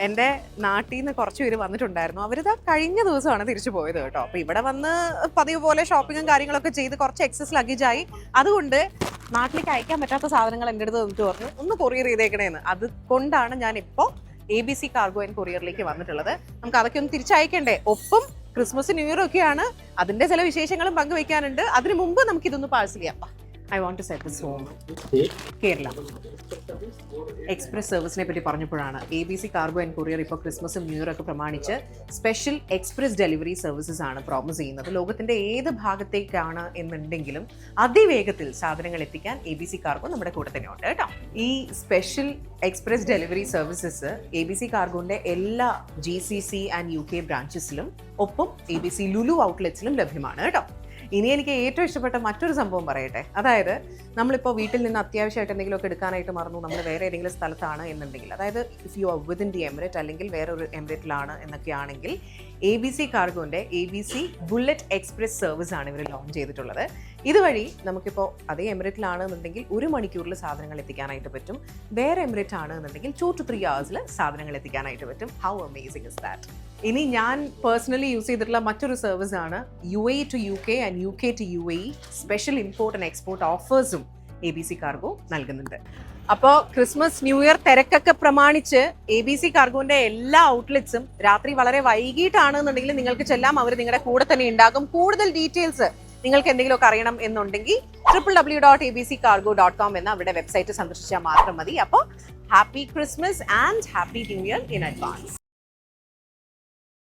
എൻ്റെ നാട്ടിൽ നിന്ന് കുറച്ച് പേര് വന്നിട്ടുണ്ടായിരുന്നു. അവരിത് കഴിഞ്ഞ ദിവസമാണ് തിരിച്ചു പോയത് കേട്ടോ. അപ്പോൾ ഇവിടെ വന്ന് പതിവ് പോലെ ഷോപ്പിങ്ങും കാര്യങ്ങളൊക്കെ ചെയ്ത് കുറച്ച് എക്സസ് ലഗേജായി. അതുകൊണ്ട് നാട്ടിലേക്ക് അയക്കാൻ പറ്റാത്ത സാധനങ്ങൾ എൻ്റെ അടുത്ത് വന്നിട്ട് പറഞ്ഞു ഒന്ന് കൊറിയർ ചെയ്തേക്കണേന്ന്. അതുകൊണ്ടാണ് ഞാൻ ഇപ്പോൾ ABC കാർഗോ ആൻഡ് കൊറിയറിലേക്ക് വന്നിട്ടുള്ളത്. നമുക്ക് അതൊക്കെ ഒന്ന് തിരിച്ചയക്കണ്ടേ? ഒപ്പം ക്രിസ്മസ് ന്യൂ ഇയർ ഒക്കെയാണ്, അതിൻ്റെ ചില വിശേഷങ്ങളും പങ്കുവയ്ക്കാനുണ്ട്. അതിനു മുമ്പ് നമുക്ക് ഇതൊന്ന് പാഴ്സൽ ചെയ്യാം. I want to set this home Kerala. Express സർവീസിനെ പറ്റി പറഞ്ഞപ്പോഴാണ് ABC കാർഗോ ആൻഡ് കൊറിയർ ഇപ്പോൾ ക്രിസ്മസും ന്യൂ ഇയർ ഒക്കെ പ്രമാണിച്ച് സ്പെഷ്യൽ എക്സ്പ്രസ് ഡെലിവറി സർവീസസ് ആണ് പ്രോമിസ് ചെയ്യുന്നത്. ലോകത്തിന്റെ ഏത് ഭാഗത്തേക്കാണ് എന്നുണ്ടെങ്കിലും അതിവേഗത്തിൽ സാധനങ്ങൾ എത്തിക്കാൻ ABC കാർഗോ നമ്മുടെ കൂടെ തന്നെ ഉണ്ട് കേട്ടോ. ഈ special express delivery services ABC കാർഗോന്റെ എല്ലാ GCC ആൻഡ് UK ബ്രാഞ്ചസിലും ഒപ്പം ABC ലുലു ഔട്ട്ലെറ്റ്സിലും ലഭ്യമാണ് കേട്ടോ. ഇനി എനിക്ക് ഏറ്റവും ഇഷ്ടപ്പെട്ട മറ്റൊരു സംഭവം പറയട്ടെ. അതായത് നമ്മളിപ്പോൾ വീട്ടിൽ നിന്ന് അത്യാവശ്യമായിട്ട് എന്തെങ്കിലുമൊക്കെ എടുക്കാനായിട്ട് മറന്നു, നമ്മൾ വേറെ ഏതെങ്കിലും സ്ഥലത്താണ് എന്നുണ്ടെങ്കിൽ, അതായത് if you are within the emirate അല്ലെങ്കിൽ വേറൊരു എമിറേറ്റിലാണ് എന്നൊക്കെ ആണെങ്കിൽ ABC കാർഗോൻ്റെ ABC bullet express service ആണ് ഇവർ ലോഞ്ച് ചെയ്തിട്ടുള്ളത്. ഇതുവഴി നമുക്കിപ്പോൾ അതേ എമിറേറ്റിലാണെന്നുണ്ടെങ്കിൽ 1 മണിക്കൂറിൽ സാധനങ്ങൾ എത്തിക്കാനായിട്ട് പറ്റും. വേറെ എമിറേറ്റ് ആണെന്നുണ്ടെങ്കിൽ 2 to 3 hours സാധനങ്ങൾ എത്തിക്കാനായിട്ട് പറ്റും. How amazing is that? ഇനി ഞാൻ പേഴ്സണലി യൂസ് ചെയ്തിട്ടുള്ള മറ്റൊരു സർവീസ് ആണ് UAE to UK and UK to UAE special import and export ഓഫേഴ്സും ABC കാർഗോ നൽകുന്നുണ്ട്. അപ്പോൾ ക്രിസ്മസ് ന്യൂ ഇയർ തിരക്കൊക്കെ പ്രമാണിച്ച് ABC കാർഗോന്റെ എല്ലാ ഔട്ട്ലെറ്റ്സും രാത്രി വളരെ വൈകിട്ടാണെന്നുണ്ടെങ്കിൽ നിങ്ങൾക്ക് ചെല്ലാം, അവർ നിങ്ങളുടെ കൂടെ തന്നെ ഉണ്ടാകും. കൂടുതൽ ഡീറ്റെയിൽസ് നിങ്ങൾക്ക് എന്തെങ്കിലുമൊക്കെ അറിയണം എന്നുണ്ടെങ്കിൽ www.abccargo.com എന്ന അവരുടെ വെബ്സൈറ്റ് സന്ദർശിച്ചാൽ മാത്രം മതി. അപ്പോൾ happy Christmas and happy new year in advance.